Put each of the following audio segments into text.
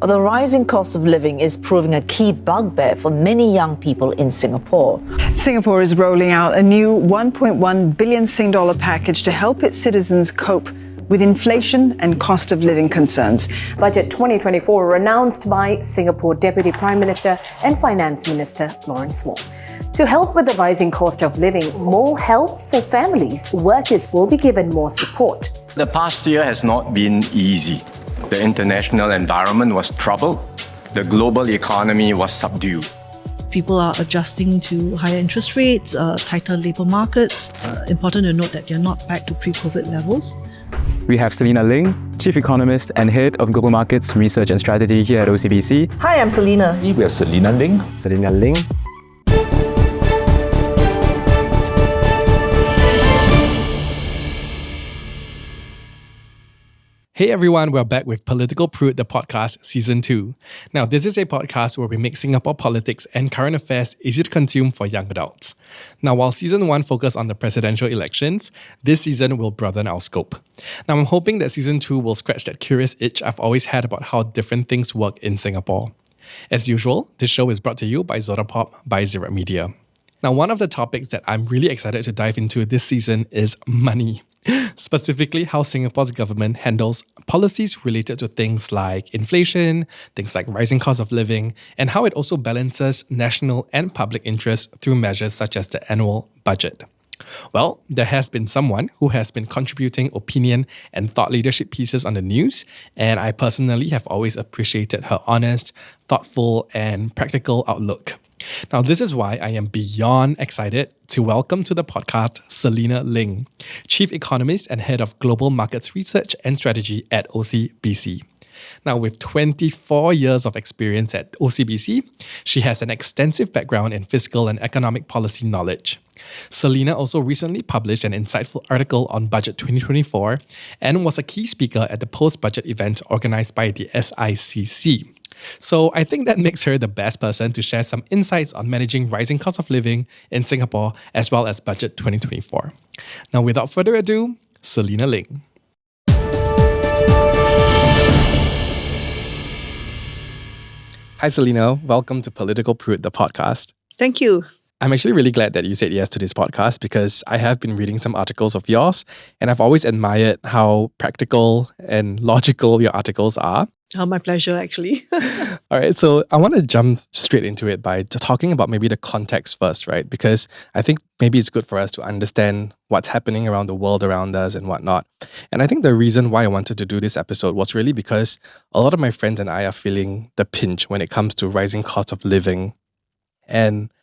Well, the rising cost of living is proving a key bugbear for many young people in Singapore. Singapore is rolling out a new 1.1 billion Sing dollar package to help its citizens cope with inflation and cost of living concerns. Budget 2024 were announced by Singapore Deputy Prime Minister and Finance Minister Lawrence Wong. To help with the rising cost of living, more help for families, workers will be given more support. The past year has not been easy. The international environment was troubled. The global economy was subdued. People are adjusting to higher interest rates, tighter labour markets. Important to note that they're not back to pre-COVID levels. We have Selena Ling, Chief Economist and Head of Global Markets Research and Strategy here at OCBC. Hi, I'm Selena. We have Selena Ling. Selena Ling. Hey everyone, we're back with Political Prude, the podcast, Season 2. Now, this is a podcast where we make Singapore politics and current affairs easy to consume for young adults. Now, while Season 1 focused on the presidential elections, this season will broaden our scope. Now, I'm hoping that Season 2 will scratch that curious itch I've always had about how different things work in Singapore. As usual, this show is brought to you by Zotapop by Zirap Media. Now, one of the topics that I'm really excited to dive into this season is money. Specifically, how Singapore's government handles policies related to things like inflation, things like rising cost of living, and how it also balances national and public interests through measures such as the annual budget. Well, there has been someone who has been contributing opinion and thought leadership pieces on the news, and I personally have always appreciated her honest, thoughtful, and practical outlook. Now, this is why I am beyond excited to welcome to the podcast Selena Ling, Chief Economist and Head of Global Markets Research and Strategy at OCBC. Now, with 24 years of experience at OCBC, she has an extensive background in fiscal and economic policy knowledge. Selena also recently published an insightful article on Budget 2024 and was a key speaker at the post-budget event organized by the SICC. So I think that makes her the best person to share some insights on managing rising cost of living in Singapore as well as Budget 2024. Now, without further ado, Selena Ling. Hi, Selena. Welcome to Political Prude, the podcast. Thank you. I'm actually really glad that you said yes to this podcast because I have been reading some articles of yours and I've always admired how practical and logical your articles are. Oh, my pleasure, actually. All right, so I want to jump straight into it by talking about maybe the context first, right? Because I think maybe it's good for us to understand what's happening around the world around us and whatnot. And I think the reason why I wanted to do this episode was really because a lot of my friends and I are feeling the pinch when it comes to rising cost of living. And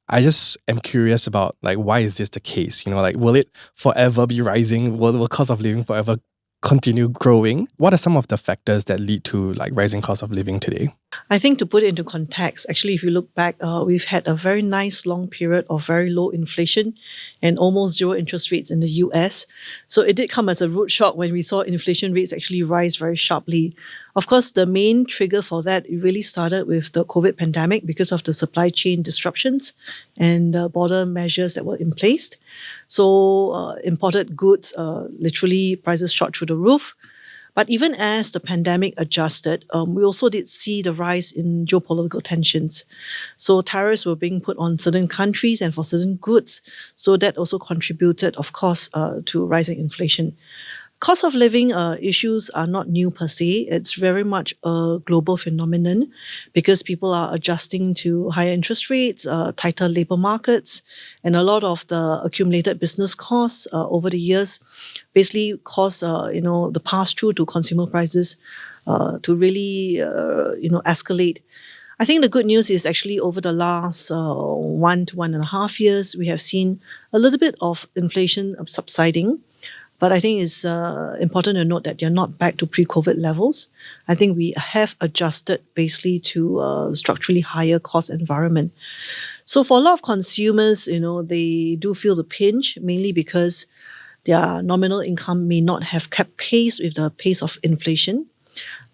I just am curious about, like, why is this the case? You know, like, will it forever be rising? Will cost of living forever continue growing? What are some of the factors that lead to like rising cost of living today? I think to put it into context, actually, if you look back, we've had a very nice long period of very low inflation and almost zero interest rates in the US. So it did come as a rude shock when we saw inflation rates actually rise very sharply. Of course, the main trigger for that, it really started with the COVID pandemic because of the supply chain disruptions and the border measures that were in place. So imported goods, literally prices shot through the roof. But even as the pandemic adjusted, we also did see the rise in geopolitical tensions. So tariffs were being put on certain countries and for certain goods. So that also contributed, of course, to rising inflation. Cost of living issues are not new per se. It's very much a global phenomenon because people are adjusting to higher interest rates, tighter labor markets, and a lot of the accumulated business costs over the years basically cause the pass-through to consumer prices to really escalate. I think the good news is actually over the last 1 to 1.5 years, we have seen a little bit of inflation subsiding. But I think it's important to note that they're not back to pre-COVID levels. I think we have adjusted basically to a structurally higher cost environment. So for a lot of consumers, they do feel the pinch, mainly because their nominal income may not have kept pace with the pace of inflation.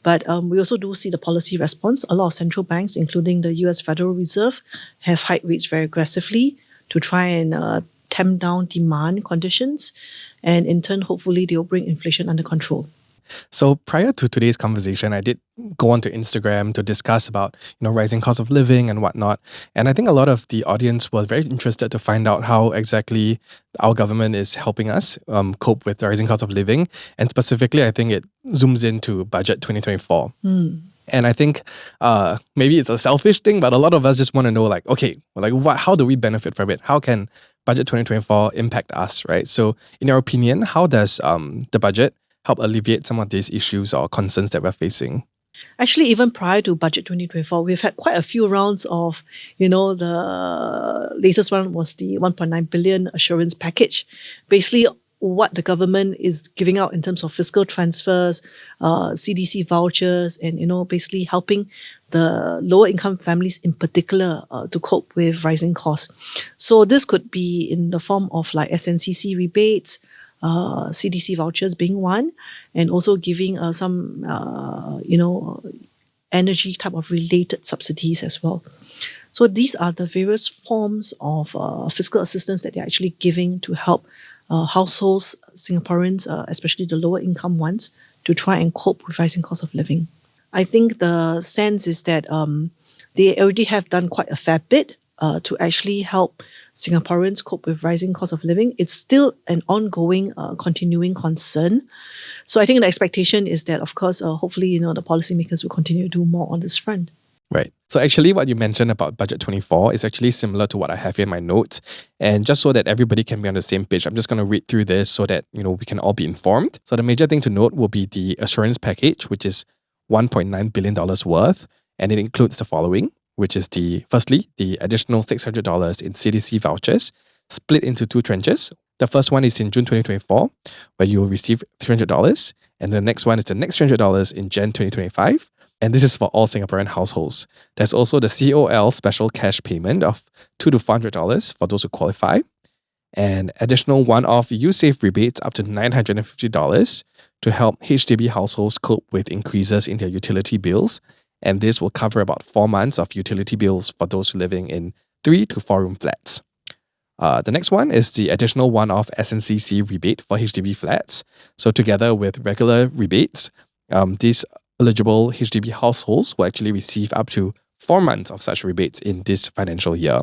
But we also do see the policy response. A lot of central banks, including the US Federal Reserve, have hiked rates very aggressively to try and tamp down demand conditions. And in turn, hopefully, they'll bring inflation under control. So prior to today's conversation, I did go onto Instagram to discuss about, rising cost of living and whatnot. And I think a lot of the audience was very interested to find out how exactly our government is helping us cope with the rising cost of living. And specifically, I think it zooms into Budget 2024. And I think maybe it's a selfish thing, but a lot of us just want to know, how do we benefit from it? How can Budget 2024 impact us, right? So in your opinion, how does the budget help alleviate some of these issues or concerns that we're facing? Actually, even prior to Budget 2024, we've had quite a few rounds of, the latest one was the 1.9 billion assurance package. Basically, what the government is giving out in terms of fiscal transfers, CDC vouchers, and, basically helping the lower income families in particular to cope with rising costs. So this could be in the form of like SNCC rebates, CDC vouchers being one, and also giving some, energy type of related subsidies as well. So these are the various forms of fiscal assistance that they're actually giving to help households, Singaporeans, especially the lower income ones, to try and cope with rising cost of living. I think the sense is that they already have done quite a fair bit to actually help Singaporeans cope with rising cost of living. It's still an ongoing, continuing concern. So I think the expectation is that, of course, hopefully, the policymakers will continue to do more on this front. Right. So actually what you mentioned about Budget 24 is actually similar to what I have here in my notes. And just so that everybody can be on the same page, I'm just going to read through this so that, we can all be informed. So the major thing to note will be the assurance package, which is $1.9 billion worth. And it includes the following, which is firstly, the additional $600 in CDC vouchers split into two tranches. The first one is in June 2024, where you will receive $300. And the next one is the next $300 in Jan 2025. And this is for all Singaporean households. There's also the COL special cash payment of $200 to $400 for those who qualify. And additional one-off USAVE rebates up to $950 to help HDB households cope with increases in their utility bills. And this will cover about 4 months of utility bills for those living in 3 to 4 room flats. The next one is the additional one-off SNCC rebate for HDB flats. So together with regular rebates, these eligible HDB households will actually receive up to 4 months of such rebates in this financial year.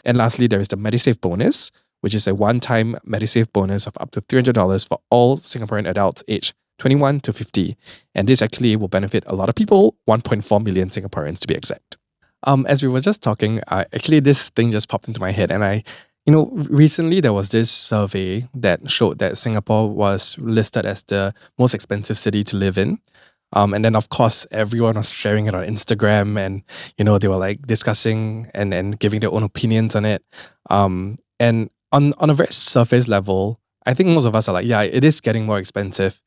And lastly, there is the MediSave bonus, which is a one-time MediSave bonus of up to $300 for all Singaporean adults aged 21 to 50. And this actually will benefit a lot of people, 1.4 million Singaporeans to be exact. As we were just talking, actually this thing just popped into my head, and recently there was this survey that showed that Singapore was listed as the most expensive city to live in. And then, of course, everyone was sharing it on Instagram, and, they were like discussing and giving their own opinions on it. And on a very surface level, I think most of us are like, yeah, it is getting more expensive.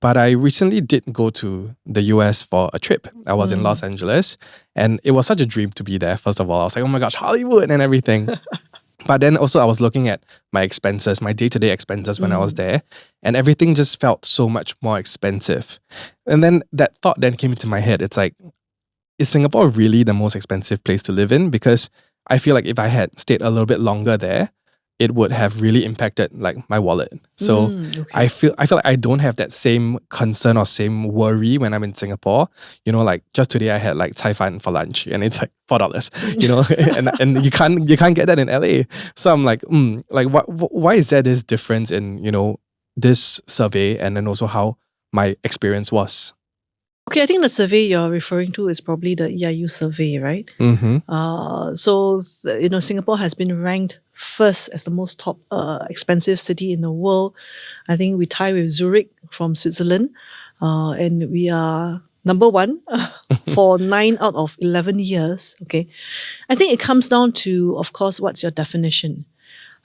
But I recently did go to the US for a trip. I was in Los Angeles, and it was such a dream to be there, first of all. I was like, oh my gosh, Hollywood and everything. But then also I was looking at my expenses, my day-to-day expenses when I was there, and everything just felt so much more expensive. And then that thought then came into my head. It's like, is Singapore really the most expensive place to live in? Because I feel like if I had stayed a little bit longer there, it would have really impacted like my wallet. So I feel like I don't have that same concern or same worry when I'm in Singapore. Like just today I had like Thai fan for lunch, and it's like $4, and you can't get that in LA. So I'm like, why is there this difference in, this survey, and then also how my experience was? Okay, I think the survey you're referring to is probably the EIU survey, right? So Singapore has been ranked first as the most top expensive city in the world. I think we tie with Zurich from Switzerland, and we are number one for 9 out of 11 years. Okay, I think it comes down to, of course, what's your definition?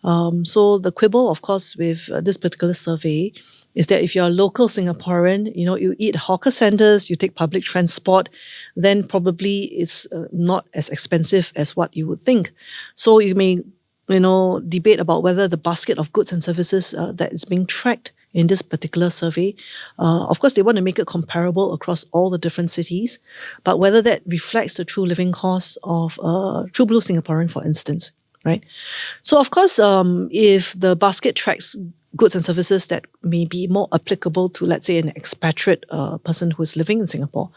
So the quibble, of course, with this particular survey is that if you're a local Singaporean, you eat hawker centers, you take public transport, then probably it's not as expensive as what you would think. So you may, debate about whether the basket of goods and services that is being tracked in this particular survey, of course, they want to make it comparable across all the different cities, but whether that reflects the true living costs of a true blue Singaporean, for instance. right? So of course, if the basket tracks goods and services that may be more applicable to, let's say, an expatriate person who is living in Singapore,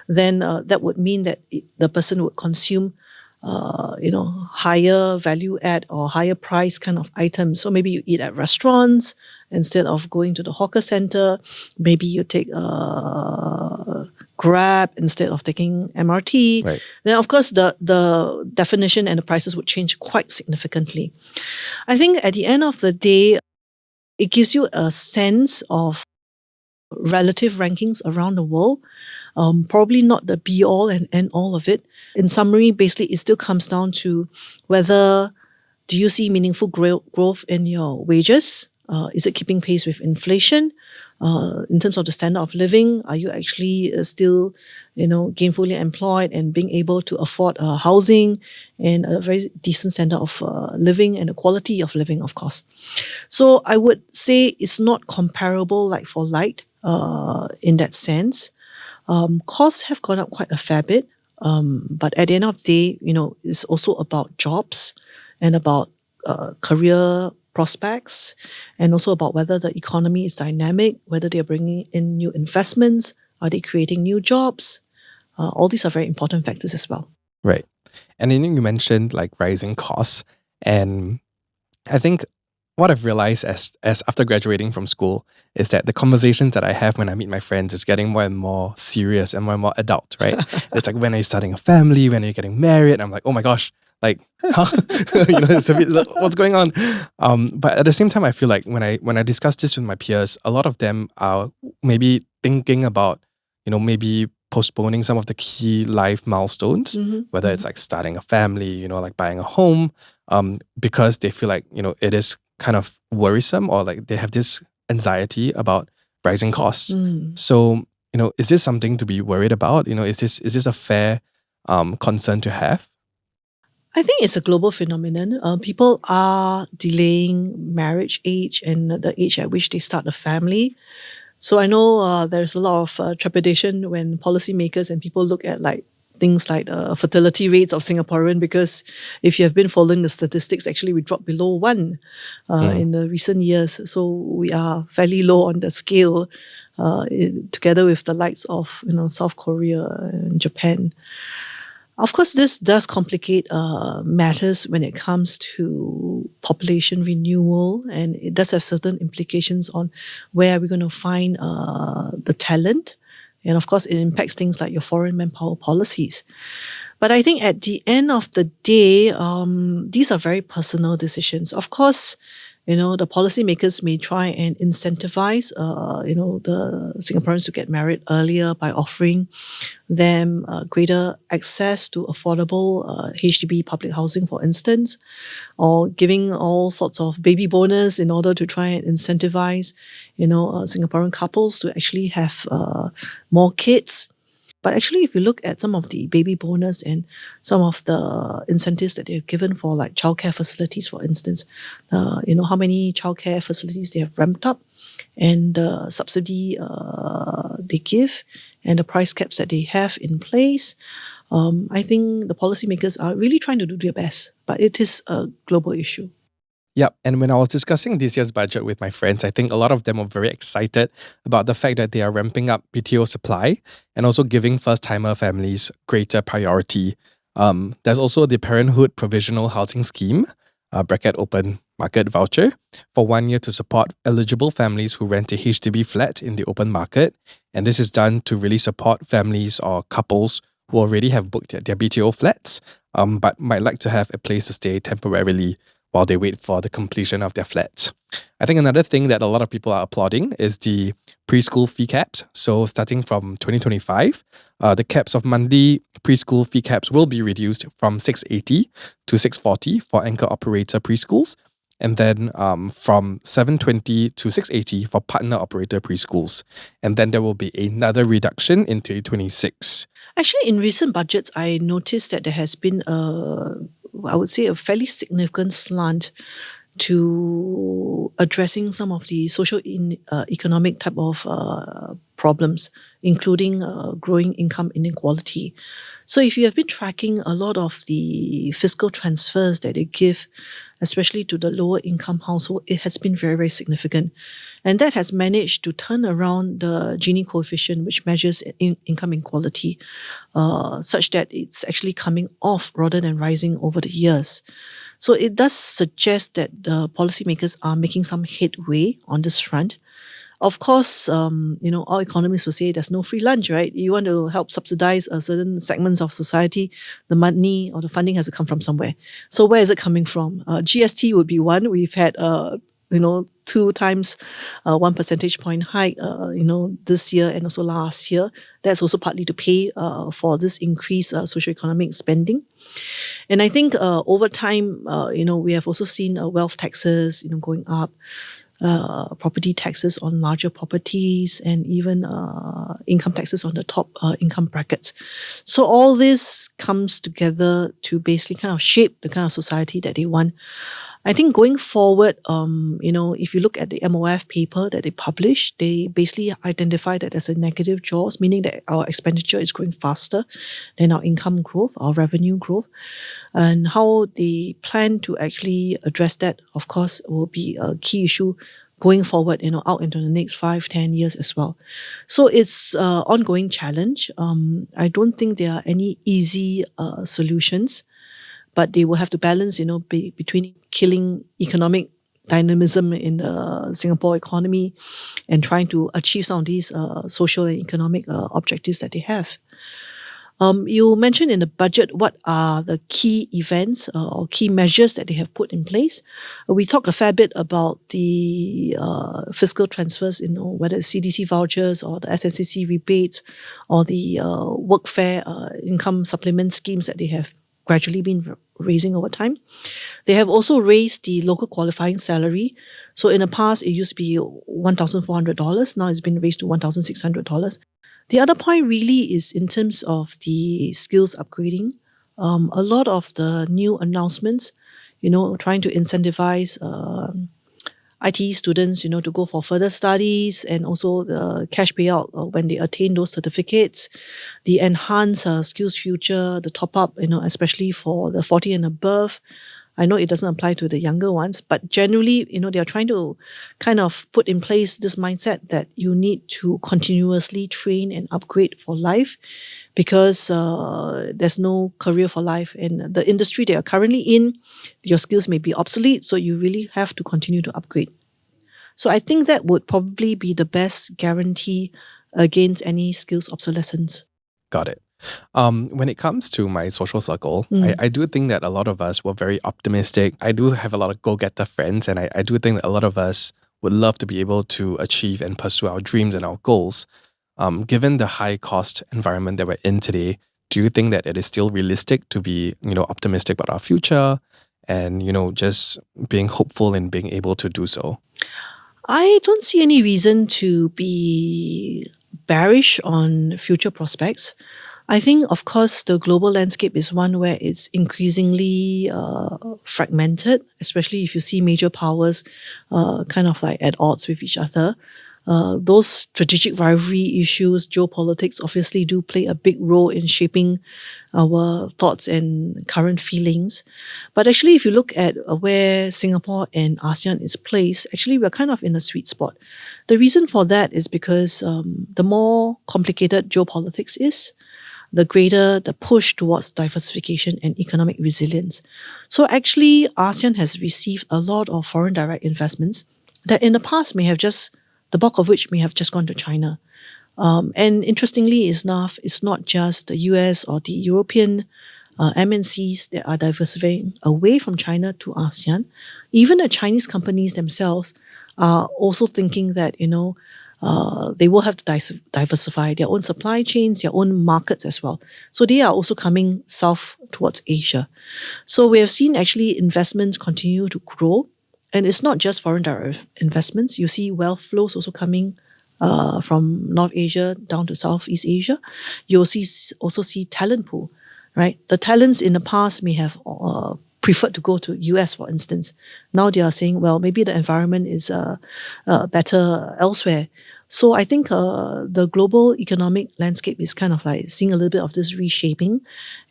then that would mean that the person would consume higher value add or higher price kind of items. So maybe you eat at restaurants instead of going to the hawker center. Maybe you take Grab instead of taking MRT. Right. Then of course the definition and the prices would change quite significantly. I think at the end of the day, it gives you a sense of relative rankings around the world. Probably not the be all and end all of it. In summary, basically, it still comes down to whether do you see meaningful growth in your wages? Is it keeping pace with inflation? In terms of the standard of living, are you actually still, gainfully employed and being able to afford housing and a very decent standard of living and the quality of living, of course. So I would say it's not comparable like for like in that sense. Costs have gone up quite a fair bit, but at the end of the day, it's also about jobs and about career prospects, and also about whether the economy is dynamic, whether they're bringing in new investments, are they creating new jobs? All these are very important factors as well. Right. And then you mentioned like rising costs. And I think what I've realized as after graduating from school is that the conversations that I have when I meet my friends is getting more and more serious and more adult, right? It's like, when are you starting a family? When are you getting married? I'm like, oh my gosh, like, huh? It's a bit like, what's going on? But at the same time, I feel like when I discuss this with my peers, a lot of them are maybe thinking about, maybe postponing some of the key life milestones, whether it's like starting a family, like buying a home, because they feel like, it is kind of worrisome, or like they have this anxiety about rising costs. So, is this something to be worried about? Is this a fair concern to have? I think it's a global phenomenon. People are delaying marriage age and the age at which they start a family. So I know there's a lot of trepidation when policymakers and people look at things like fertility rates of Singaporean, because if you have been following the statistics, actually we dropped below 1 in the recent years. So we are fairly low on the scale, together with the likes of South Korea and Japan. Of course, this does complicate matters when it comes to population renewal, and it does have certain implications on where we're going to find the talent. And of course, it impacts things like your foreign manpower policies. But I think at the end of the day, these are very personal decisions. Of course, the policymakers may try and incentivize, the Singaporeans to get married earlier by offering them greater access to affordable HDB public housing, for instance, or giving all sorts of baby bonus in order to try and incentivize, Singaporean couples to actually have more kids. But actually, if you look at some of the baby bonus and some of the incentives that they've given for like childcare facilities, for instance, how many childcare facilities they have ramped up, and the subsidy they give, and the price caps that they have in place, I think the policymakers are really trying to do their best. But it is a global issue. Yep. And when I was discussing this year's budget with my friends, I think a lot of them were very excited about the fact that they are ramping up BTO supply and also giving first-timer families greater priority. There's also the Parenthood Provisional Housing Scheme, (open market voucher), for 1 year to support eligible families who rent a HDB flat in the open market. And this is done to really support families or couples who already have booked their BTO flats, but might like to have a place to stay temporarily while they wait for the completion of their flats. I think another thing that a lot of people are applauding is the preschool fee caps. So starting from 2025, the caps of monthly preschool fee caps will be reduced from 680 to 640 for anchor operator preschools, and then from 720 to 680 for partner operator preschools. And then there will be another reduction in 2026. Actually, in recent budgets, I noticed that there has been I would say a fairly significant slant to addressing some of the social economic type of problems, including growing income inequality. So if you have been tracking a lot of the fiscal transfers that they give, especially to the lower income household, it has been very, very significant. And that has managed to turn around the Gini coefficient, which measures income inequality, such that it's actually coming off rather than rising over the years. So it does suggest that the policymakers are making some headway on this front. Of course, all economists will say there's no free lunch, right? You want to help subsidize certain segments of society, the money or the funding has to come from somewhere. So where is it coming from? GST would be one. We've had 2 times 1 percentage point hike, this year and also last year. That's also partly to pay for this increased socioeconomic spending. And I think over time, we have also seen wealth taxes, going up, property taxes on larger properties, and even income taxes on the top income brackets. So all this comes together to basically kind of shape the kind of society that they want. I think going forward, if you look at the MOF paper that they published, they basically identify that as a negative jaws, meaning that our expenditure is growing faster than our income growth, our revenue growth. And how they plan to actually address that, of course, will be a key issue going forward, out into the next 5-10 years as well. So it's an ongoing challenge. I don't think there are any easy solutions, but they will have to balance, between killing economic dynamism in the Singapore economy and trying to achieve some of these social and economic objectives that they have. You mentioned in the budget what are the key events or key measures that they have put in place. We talked a fair bit about the fiscal transfers, whether it's CDC vouchers or the SNCC rebates or the workfare income supplement schemes that they have gradually been raising over time. They have also raised the local qualifying salary. So in the past, it used to be $1,400. Now it's been raised to $1,600. The other point really is in terms of the skills upgrading. A lot of the new announcements, trying to incentivize IT students, to go for further studies, and also the cash payout when they attain those certificates, the enhanced skills future, the top up, especially for the 40 and above. I know it doesn't apply to the younger ones, but generally, they are trying to kind of put in place this mindset that you need to continuously train and upgrade for life, because there's no career for life. And the industry they are currently in, your skills may be obsolete, so you really have to continue to upgrade. So I think that would probably be the best guarantee against any skills obsolescence. Got it. When it comes to my social circle, I do think that a lot of us were very optimistic. I do have a lot of go-getter friends, and I do think that a lot of us would love to be able to achieve and pursue our dreams and our goals. Given the high-cost environment that we're in today, do you think that it is still realistic to be, optimistic about our future and, just being hopeful and being able to do so? I don't see any reason to be bearish on future prospects. I think, of course, the global landscape is one where it's increasingly fragmented, especially if you see major powers kind of like at odds with each other. Those strategic rivalry issues, geopolitics, obviously do play a big role in shaping our thoughts and current feelings. But actually, if you look at where Singapore and ASEAN is placed, actually we're kind of in a sweet spot. The reason for that is because the more complicated geopolitics is, the greater the push towards diversification and economic resilience. So actually, ASEAN has received a lot of foreign direct investments that in the past the bulk of which may have just gone to China. And interestingly enough, it's not just the US or the European MNCs that are diversifying away from China to ASEAN. Even the Chinese companies themselves are also thinking that, they will have to diversify their own supply chains, their own markets as well. So they are also coming south towards Asia. So we have seen actually investments continue to grow. And it's not just foreign direct investments. You see wealth flows also coming from North Asia down to Southeast Asia. You also see talent pool, right? The talents in the past may have preferred to go to US, for instance. Now they are saying, well, maybe the environment is better elsewhere. So I think the global economic landscape is kind of like seeing a little bit of this reshaping.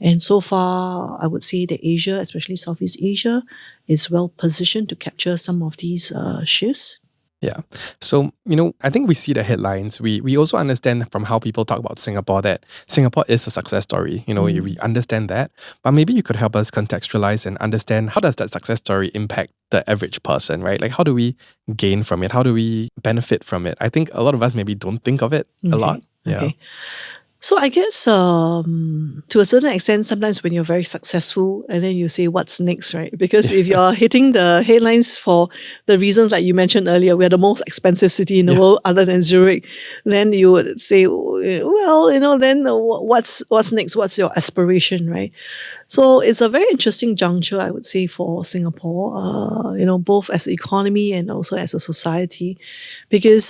And so far, I would say that Asia, especially Southeast Asia, is well positioned to capture some of these shifts. Yeah. So, I think we see the headlines. We also understand from how people talk about Singapore that Singapore is a success story. We understand that. But maybe you could help us contextualize and understand, how does that success story impact the average person, right? Like, how do we gain from it? How do we benefit from it? I think a lot of us maybe don't think of it a lot. Yeah. Okay. So I guess to a certain extent, sometimes when you're very successful and then you say, what's next, right? Because if you're hitting the headlines for the reasons like you mentioned earlier, we're the most expensive city in the world other than Zurich, then you would say, well, then what's next? What's your aspiration, right? So it's a very interesting juncture, I would say, for Singapore, both as an economy and also as a society, because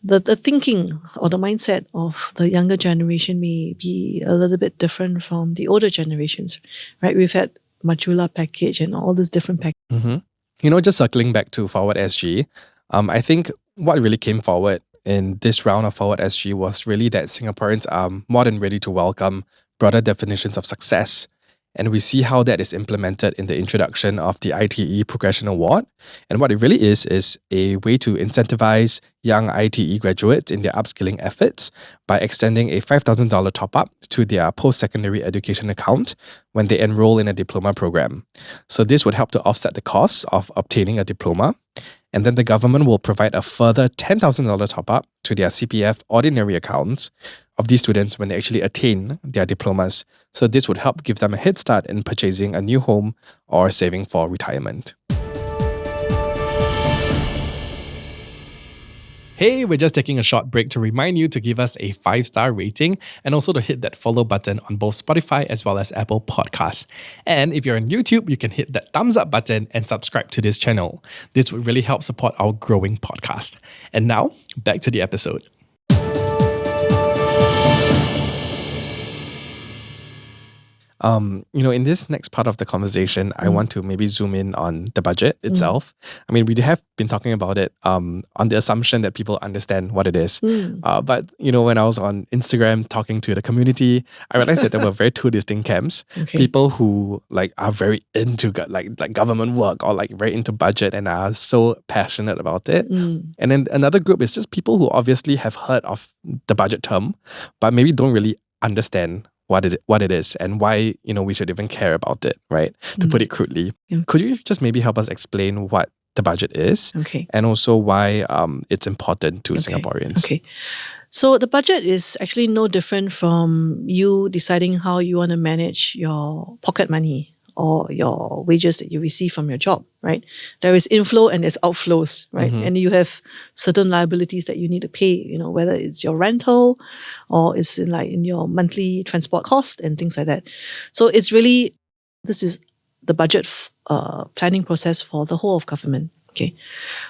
the thinking or the mindset of the younger generation may be a little bit different from the older generations, right? We've had Majula package and all these different packages. Mm-hmm. Just circling back to Forward SG, I think what really came forward in this round of Forward SG was really that Singaporeans are more than ready to welcome broader definitions of success. And we see how that is implemented in the introduction of the ITE Progression Award. And what it really is a way to incentivize young ITE graduates in their upskilling efforts by extending a $5,000 top-up to their post-secondary education account when they enroll in a diploma program. So this would help to offset the costs of obtaining a diploma. And then the government will provide a further $10,000 top-up to their CPF ordinary accounts of these students when they actually attain their diplomas. So this would help give them a head start in purchasing a new home or saving for retirement. Hey, we're just taking a short break to remind you to give us a 5-star rating and also to hit that follow button on both Spotify as well as Apple Podcasts. And if you're on YouTube, you can hit that thumbs up button and subscribe to this channel. This would really help support our growing podcast. And now, back to the episode. In this next part of the conversation, I want to maybe zoom in on the budget itself. I mean, we have been talking about it on the assumption that people understand what it is. But, when I was on Instagram talking to the community, I realized that there were two distinct camps. Okay. People who are very into like government work or very into budget and are so passionate about it. And then another group is just people who obviously have heard of the budget term, but maybe don't really understand what it is and why we should even care about it, right? To put it crudely. Yeah. Could you just maybe help us explain what the budget is? Okay. And also why it's important to Singaporeans? Okay. So the budget is actually no different from you deciding how you want to manage your pocket money or your wages that you receive from your job, right? There is inflow and there's outflows, right? And you have certain liabilities that you need to pay, whether it's your rental or it's in your monthly transport cost and things like that. So it's really, this is the budget planning process for the whole of government. Okay.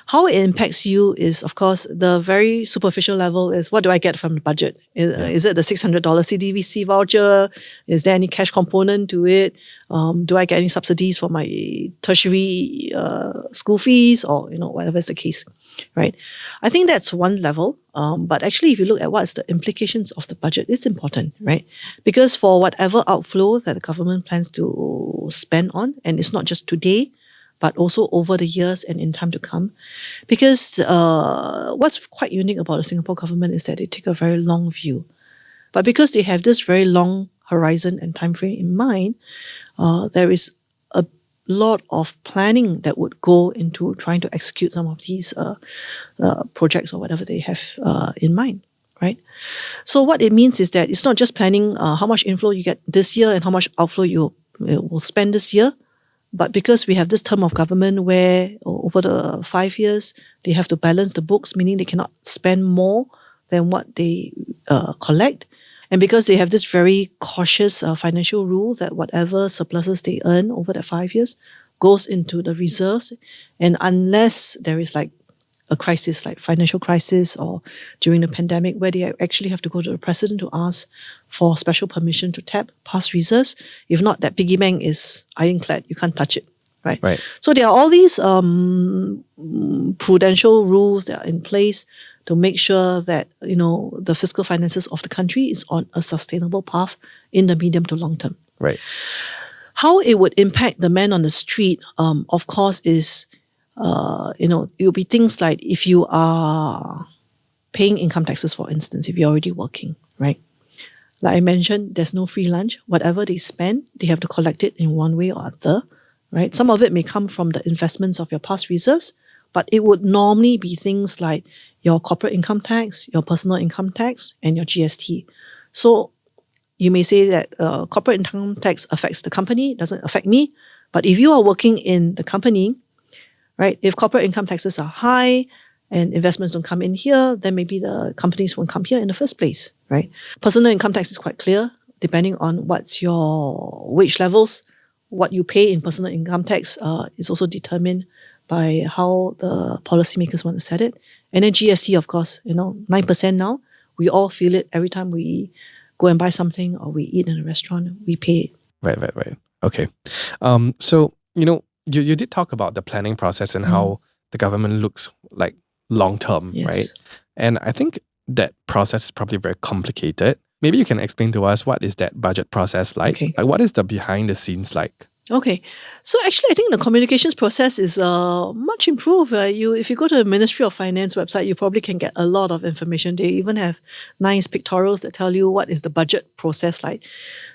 How it impacts you is, of course, the very superficial level is, what do I get from the budget? Is it the $600 CDBC voucher? Is there any cash component to it? Do I get any subsidies for my tertiary school fees or, whatever is the case, right? I think that's one level. But actually, if you look at what's the implications of the budget, it's important, right? Because for whatever outflow that the government plans to spend on, and it's not just today, but also over the years and in time to come. Because what's quite unique about the Singapore government is that they take a very long view. But because they have this very long horizon and time frame in mind, there is a lot of planning that would go into trying to execute some of these projects or whatever they have in mind, right? So what it means is that it's not just planning how much inflow you get this year and how much outflow you will spend this year, but because we have this term of government where over the 5 years, they have to balance the books, meaning they cannot spend more than what they collect. And because they have this very cautious financial rule that whatever surpluses they earn over the 5 years goes into the reserves. And unless there is a crisis, like financial crisis or during the pandemic, where they actually have to go to the president to ask for special permission to tap past reserves. If not, that piggy bank is ironclad. You can't touch it, right? Right. So there are all these prudential rules that are in place to make sure that, the fiscal finances of the country is on a sustainable path in the medium to long term. Right. How it would impact the man on the street, of course, is, it will be things like if you are paying income taxes, for instance, if you're already working, right? Like I mentioned, there's no free lunch. Whatever they spend, they have to collect it in one way or other, right? Some of it may come from the investments of your past reserves, but it would normally be things like your corporate income tax, your personal income tax, and your GST. So you may say that corporate income tax affects the company, doesn't affect me. But if you are working in the company, right, if corporate income taxes are high and investments don't come in here, then maybe the companies won't come here in the first place, right? Personal income tax is quite clear, depending on what's your wage levels. What you pay in personal income tax is also determined by how the policymakers want to set it. And then GST, of course, 9% now. We all feel it every time we go and buy something or we eat in a restaurant, we pay it. Right. Okay. So, you did talk about the planning process and how the government looks like long-term, Yes. right? And I think that process is probably very complicated. Maybe you can explain to us what is that budget process like? Okay. Like, what is the behind the scenes like? Okay, so actually, I think the communications process is much improved. If you go to the Ministry of Finance website, you probably can get a lot of information. They even have nice pictorials that tell you what is the budget process like.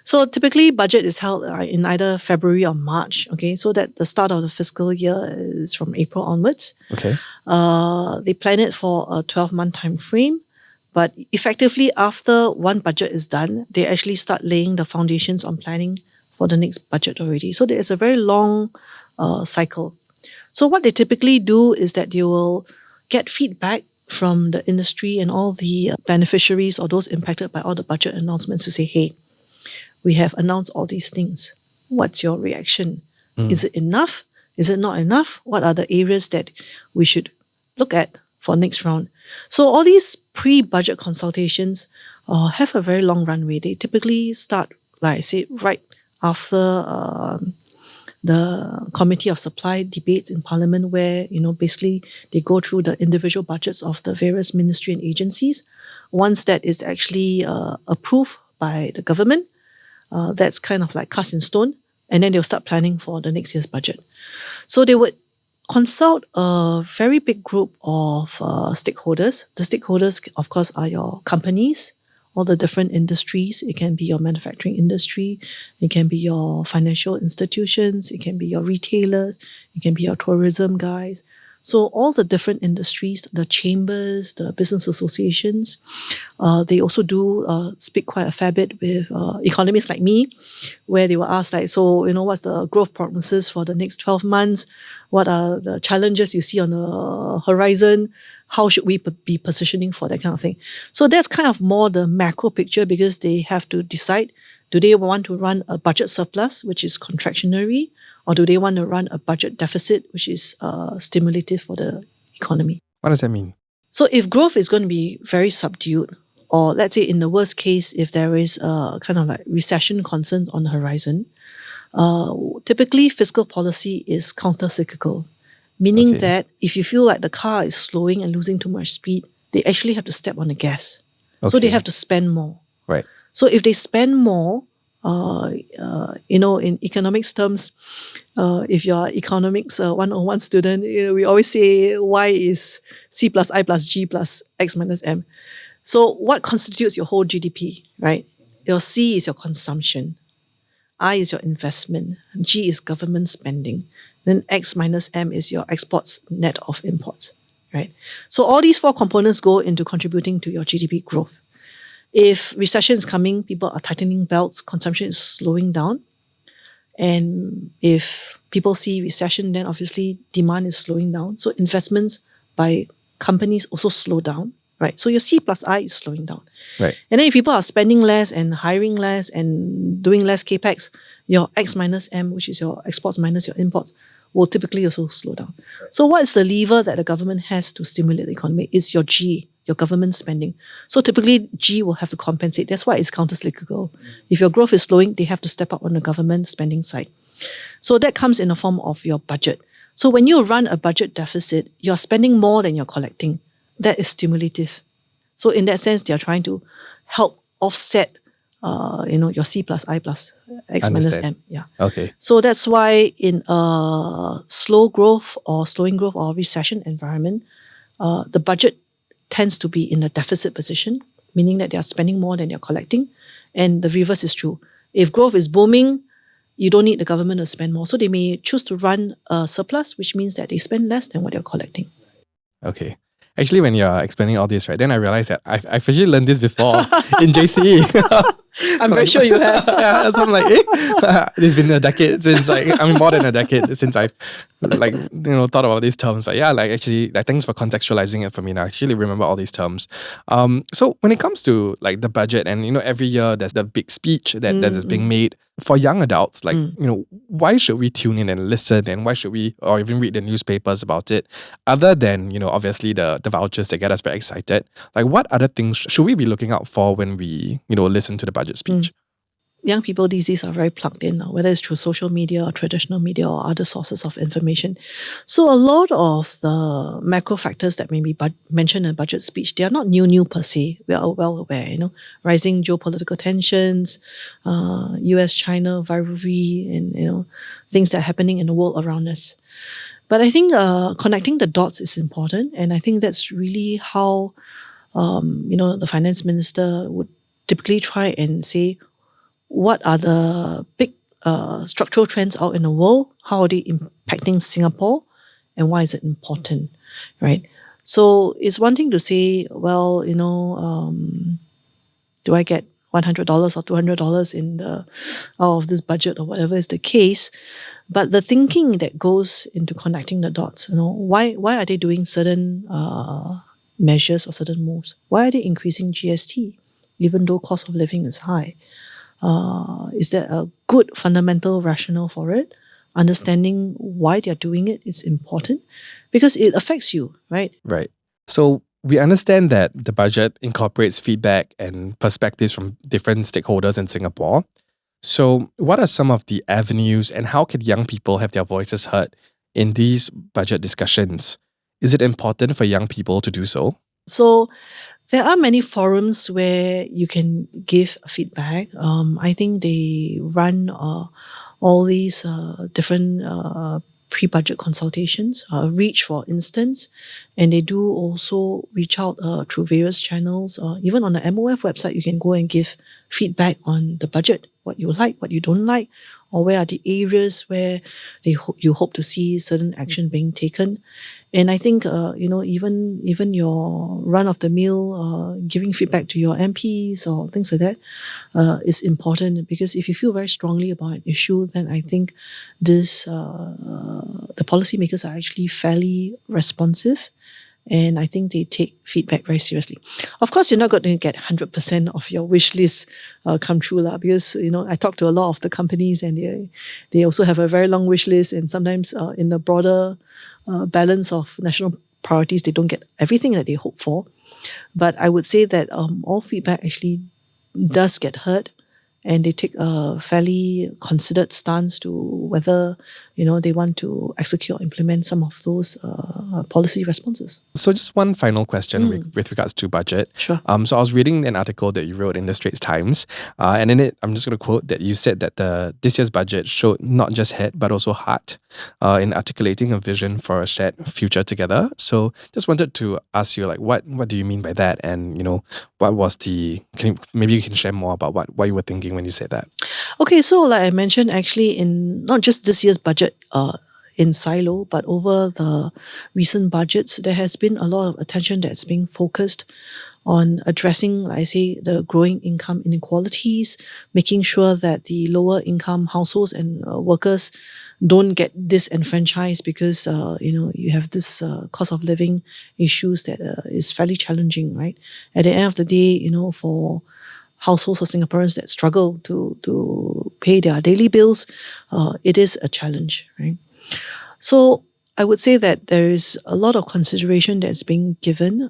So typically, budget is held in either February or March. Okay, so that the start of the fiscal year is from April onwards. Okay. They plan it for a 12-month time frame. But effectively, after one budget is done, they actually start laying the foundations on planning for the next budget already. So there is a very long cycle. So what they typically do is that they will get feedback from the industry and all the beneficiaries or those impacted by all the budget announcements to say, hey, we have announced all these things. What's your reaction? Is it enough? Is it not enough? What are the areas that we should look at for next round? So all these pre-budget consultations have a very long runway. They typically start, like I said, right after the Committee of Supply debates in Parliament, where, basically they go through the individual budgets of the various ministry and agencies. Once that is actually approved by the government, that's kind of like cast in stone, and then they'll start planning for the next year's budget. So they would consult a very big group of stakeholders. The stakeholders, of course, are your companies, all the different industries. It can be your manufacturing industry, it can be your financial institutions, it can be your retailers, it can be your tourism guys. So all the different industries, the chambers, the business associations, they also do speak quite a fair bit with economists like me, where they will ask so what's the growth prognosis for the next 12 months? What are the challenges you see on the horizon? How should we be positioning for that kind of thing? So that's kind of more the macro picture, because they have to decide, do they want to run a budget surplus, which is contractionary, or do they want to run a budget deficit, which is stimulative for the economy? What does that mean? So if growth is going to be very subdued, or let's say in the worst case, if there is a kind of like recession concern on the horizon, typically fiscal policy is counter-cyclical, meaning that if you feel like the car is slowing and losing too much speed, they actually have to step on the gas. So they have to spend more. Right. So if they spend more, in economics terms, if you're economics 101 student, we always say Y is C plus I plus G plus X minus M. So what constitutes your whole GDP, right? Your C is your consumption, I is your investment, G is government spending, then X minus M is your exports net of imports, right? So all these four components go into contributing to your GDP growth. If recession is coming, people are tightening belts, consumption is slowing down. And if people see recession, then obviously demand is slowing down. So investments by companies also slow down, right? So your C plus I is slowing down. Right. And then if people are spending less and hiring less and doing less capex, your X minus M, which is your exports minus your imports, will typically also slow down. So what is the lever that the government has to stimulate the economy? It's your G, your government spending. So typically G will have to compensate. That's why it's counter-cyclical. If your growth is slowing, they have to step up on the government spending side. So that comes in the form of your budget. So when you run a budget deficit, you're spending more than you're collecting. That is stimulative. So in that sense, they're trying to help offset, your C plus I plus X minus M. Yeah. Okay. So that's why in a slow growth or slowing growth or recession environment, the budget tends to be in a deficit position, meaning that they are spending more than they're collecting. And the reverse is true. If growth is booming, you don't need the government to spend more. So they may choose to run a surplus, which means that they spend less than what they're collecting. Okay. Actually, when you're explaining all this, right, then I realized that I've actually learned this before in JC. I'm very sure you have. Yeah, so I'm like, it's been a decade since, more than a decade since I've, thought about these terms. But yeah, actually, thanks for contextualizing it for me now. I actually remember all these terms. So when it comes to, the budget and, every year there's the big speech that is being made for young adults, why should we tune in and listen, and why should we, or even read the newspapers about it, other than, obviously the vouchers that get us very excited? What other things should we be looking out for when we, listen to the budget speech? Young people these days are very plugged in now, whether it's through social media or traditional media or other sources of information. So a lot of the macro factors that may be mentioned in a budget speech, they are not new per se. We are well aware, rising geopolitical tensions, US-China rivalry, and, things that are happening in the world around us. But I think connecting the dots is important. And I think that's really how, the finance minister would typically try and say, what are the big structural trends out in the world? How are they impacting Singapore? And why is it important, right? So it's one thing to say, well, do I get $100 or $200 in out of this budget or whatever is the case? But the thinking that goes into connecting the dots, why are they doing certain measures or certain moves? Why are they increasing GST, even though cost of living is high? Is there a good fundamental rationale for it? Understanding why they're doing it is important because it affects you, right? Right. So we understand that the budget incorporates feedback and perspectives from different stakeholders in Singapore. So what are some of the avenues and how can young people have their voices heard in these budget discussions? Is it important for young people to do so? So there are many forums where you can give feedback. I think they run all these different pre-budget consultations, Reach for instance, and they do also reach out through various channels. Even on the MOF website, you can go and give feedback on the budget, what you like, what you don't like, or where are the areas where you hope to see certain action being taken. And I think, even your run-of-the-mill giving feedback to your MPs or things like that is important because if you feel very strongly about an issue, then I think the policymakers are actually fairly responsive. And I think they take feedback very seriously. Of course, you're not going to get 100% of your wish list come true because, I talk to a lot of the companies and they also have a very long wish list. And sometimes in the broader balance of national priorities, they don't get everything that they hope for. But I would say that all feedback actually does get heard. And they take a fairly considered stance to whether, they want to execute or implement some of those policy responses. So just one final question with regards to budget. Sure. So I was reading an article that you wrote in the Straits Times, and in it, I'm just going to quote that you said that this year's budget showed not just head, but also heart in articulating a vision for a shared future together. So just wanted to ask you, what do you mean by that? And, what was maybe you can share more about what you were thinking when you said that. Okay, so like I mentioned, actually in not just this year's budget in silo, but over the recent budgets, there has been a lot of attention that's being focused on addressing, like I say, the growing income inequalities, making sure that the lower income households and workers don't get disenfranchised because, you have this cost of living issues that is fairly challenging, right? At the end of the day, for households or Singaporeans that struggle to pay their daily bills, it is a challenge, right? So I would say that there is a lot of consideration that's being given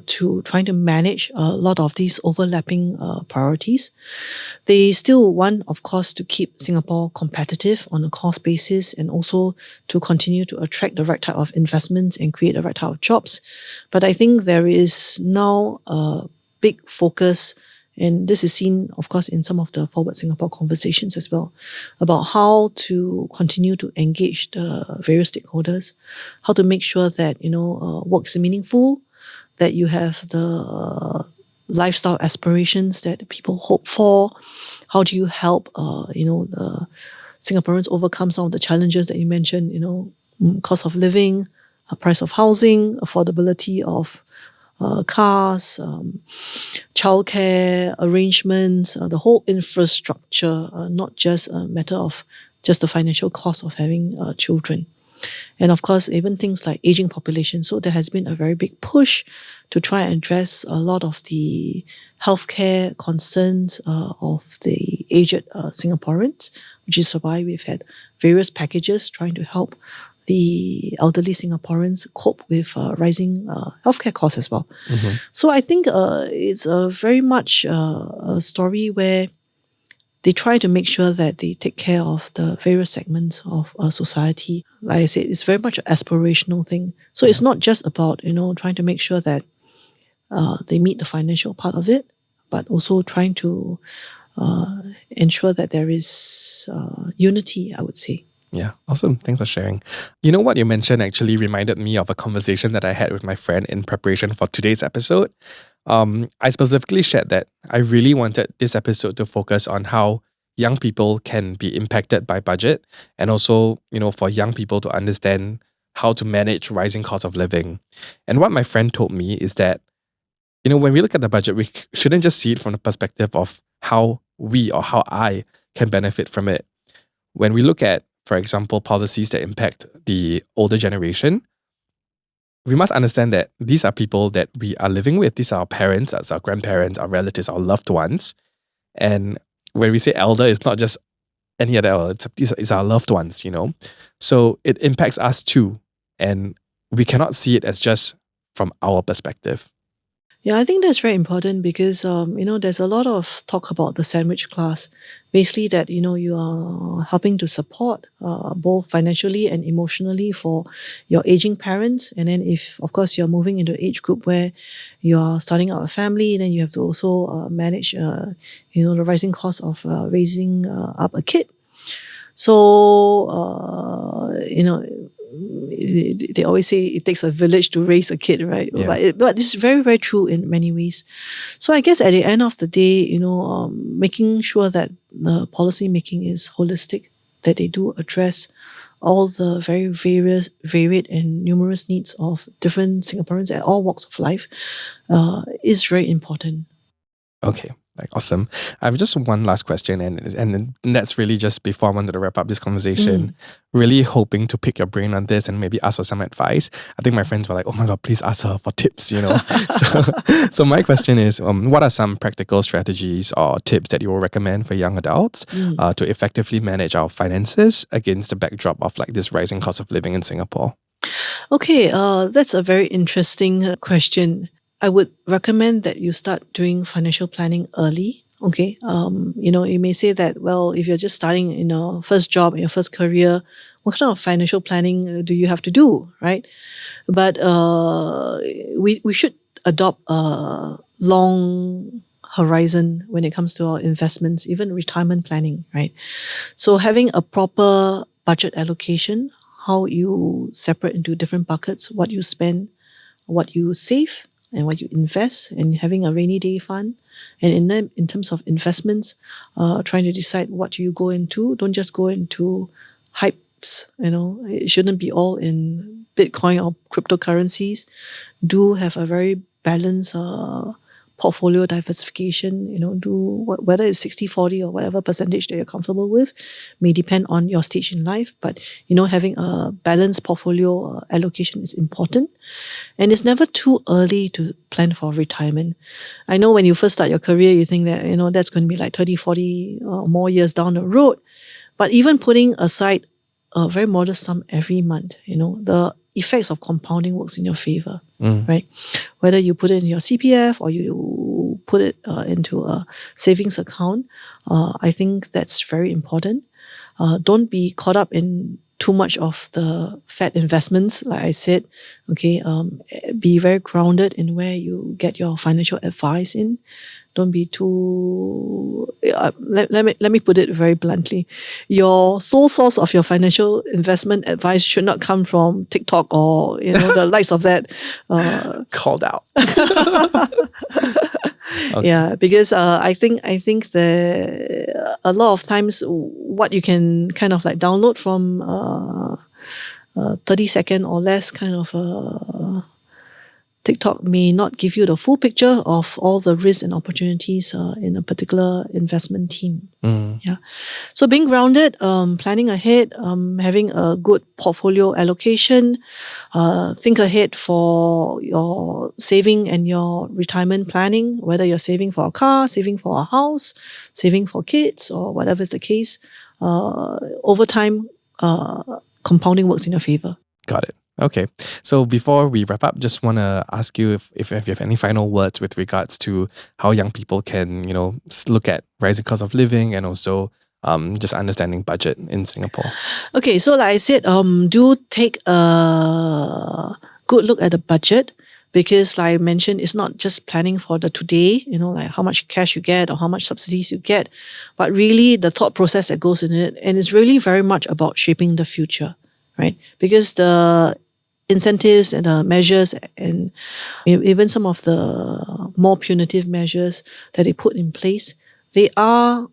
to trying to manage a lot of these overlapping priorities. They still want, of course, to keep Singapore competitive on a cost basis and also to continue to attract the right type of investments and create the right type of jobs. But I think there is now a big focus, and this is seen, of course, in some of the Forward Singapore conversations as well, about how to continue to engage the various stakeholders, how to make sure that, work is meaningful, that you have the lifestyle aspirations that people hope for. How do you help, the Singaporeans overcome some of the challenges that you mentioned, cost of living, price of housing, affordability of cars, childcare arrangements, the whole infrastructure, not just a matter of just the financial cost of having children. And of course, even things like aging population. So there has been a very big push to try and address a lot of the healthcare concerns of the aged Singaporeans, which is why we've had various packages trying to help the elderly Singaporeans cope with rising healthcare costs as well. Mm-hmm. So I think it's very much a story where they try to make sure that they take care of the various segments of society. Like I said, it's very much an aspirational thing. So it's not just about, trying to make sure that they meet the financial part of it, but also trying to ensure that there is unity, I would say. Yeah, awesome. Thanks for sharing. You know what you mentioned actually reminded me of a conversation that I had with my friend in preparation for today's episode. I specifically shared that I really wanted this episode to focus on how young people can be impacted by budget, and also, for young people to understand how to manage rising cost of living. And what my friend told me is that, when we look at the budget, we shouldn't just see it from the perspective of how we or how I can benefit from it. When we look at, for example, policies that impact the older generation, we must understand that these are people that we are living with. These are our parents, that's our grandparents, our relatives, our loved ones. And when we say elder, it's not just any other elder, it's our loved ones, So it impacts us too. And we cannot see it as just from our perspective. Yeah, I think that's very important because, there's a lot of talk about the sandwich class. Basically that, you are helping to support both financially and emotionally for your aging parents. And then if, of course, you're moving into an age group where you are starting out a family, then you have to also manage, the rising cost of raising up a kid. So, they always say it takes a village to raise a kid, right? Yeah. But it's very, very true in many ways. So I guess at the end of the day, making sure that the policy making is holistic, that they do address all the very varied and numerous needs of different Singaporeans at all walks of life is very important. Okay. Awesome. I have just one last question, and that's really just before I wanted to wrap up this conversation. Really hoping to pick your brain on this and maybe ask for some advice. I think my friends were like, "Oh my God, please ask her for tips." So my question is, what are some practical strategies or tips that you will recommend for young adults to effectively manage our finances against the backdrop of this rising cost of living in Singapore? Okay, that's a very interesting question. I would recommend that you start doing financial planning early. Okay. You may say that, well, if you're just starting in your first job, in your first career, what kind of financial planning do you have to do, right? But we should adopt a long horizon when it comes to our investments, even retirement planning, right? So having a proper budget allocation, how you separate into different buckets, what you spend, what you save, and what you invest, and having a rainy day fund. And in terms of investments, trying to decide what you go into. Don't just go into hypes, it shouldn't be all in Bitcoin or cryptocurrencies. Do have a very balanced portfolio diversification, whether it's 60-40 or whatever percentage that you're comfortable with, may depend on your stage in life. But, having a balanced portfolio allocation is important. And it's never too early to plan for retirement. I know when you first start your career, you think that, that's going to be like 30, 40 or more years down the road. But even putting aside a very modest sum every month, the effects of compounding works in your favor, right? Whether you put it in your CPF or you put it into a savings account, I think that's very important. Don't be caught up in too much of the fat investments, like I said. Okay, be very grounded in where you get your financial advice in. Don't be too. Let me put it very bluntly. Your sole source of your financial investment advice should not come from TikTok or the likes of that. Called out. Okay. Yeah, because I think that a lot of times what you can kind of like download from 30-second or less kind of TikTok may not give you the full picture of all the risks and opportunities in a particular investment team. Yeah. So being grounded, planning ahead, having a good portfolio allocation, think ahead for your saving and your retirement planning, whether you're saving for a car, saving for a house, saving for kids, or whatever is the case. Over time, compounding works in your favor. Got it. Okay. So before we wrap up, just want to ask you if you have any final words with regards to how young people can, look at rising cost of living and also just understanding budget in Singapore. Okay. So like I said, do take a good look at the budget, because like I mentioned, it's not just planning for the today, like how much cash you get or how much subsidies you get, but really the thought process that goes in it. And it's really very much about shaping the future, right? Because the incentives and the measures and even some of the more punitive measures that they put in place, they are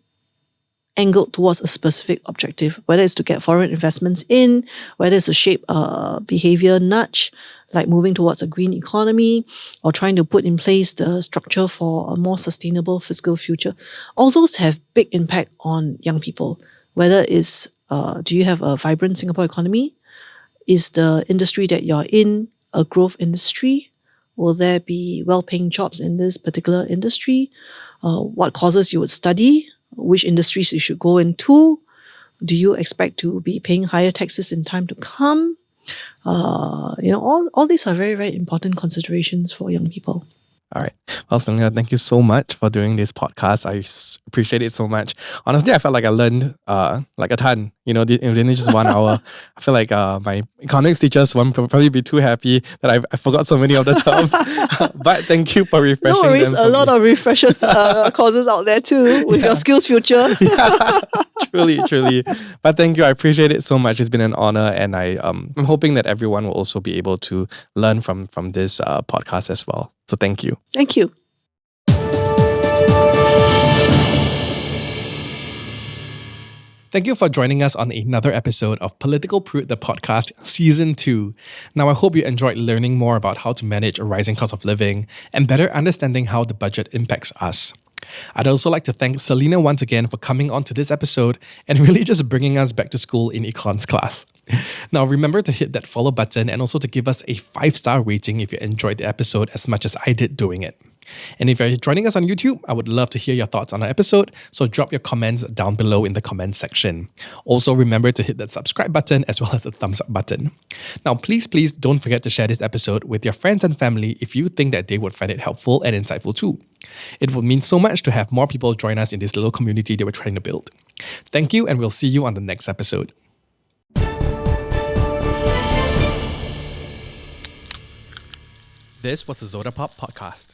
angled towards a specific objective, whether it's to get foreign investments in, whether it's to shape a behavior nudge, like moving towards a green economy, or trying to put in place the structure for a more sustainable fiscal future. All those have big impact on young people, whether it's do you have a vibrant Singapore economy? Is the industry that you're in a growth industry? Will there be well-paying jobs in this particular industry? What courses you would study? Which industries you should go into? Do you expect to be paying higher taxes in time to come? All these are very, very important considerations for young people. All right. Well, Selena, thank you so much for doing this podcast. I appreciate it so much. Honestly, I felt like I learned like a ton, within just 1 hour. I feel like my economics teachers won't probably be too happy that I forgot so many of the terms. But thank you for refreshing them. No worries, a lot of refreshers courses out there too with your skills future. Yeah, truly. But thank you. I appreciate it so much. It's been an honor, and I'm hoping that everyone will also be able to learn from this podcast as well. So thank you. Thank you. Thank you for joining us on another episode of Political Prude, the podcast, Season 2. Now, I hope you enjoyed learning more about how to manage a rising cost of living and better understanding how the budget impacts us. I'd also like to thank Selena once again for coming on to this episode and really just bringing us back to school in econs class. Now, remember to hit that follow button and also to give us a 5-star rating if you enjoyed the episode as much as I did doing it. And if you're joining us on YouTube, I would love to hear your thoughts on our episode, so drop your comments down below in the comments section. Also, remember to hit that subscribe button as well as the thumbs up button. Now, please don't forget to share this episode with your friends and family if you think that they would find it helpful and insightful too. It would mean so much to have more people join us in this little community that we're trying to build. Thank you, and we'll see you on the next episode. This was the Zoda Pop Podcast.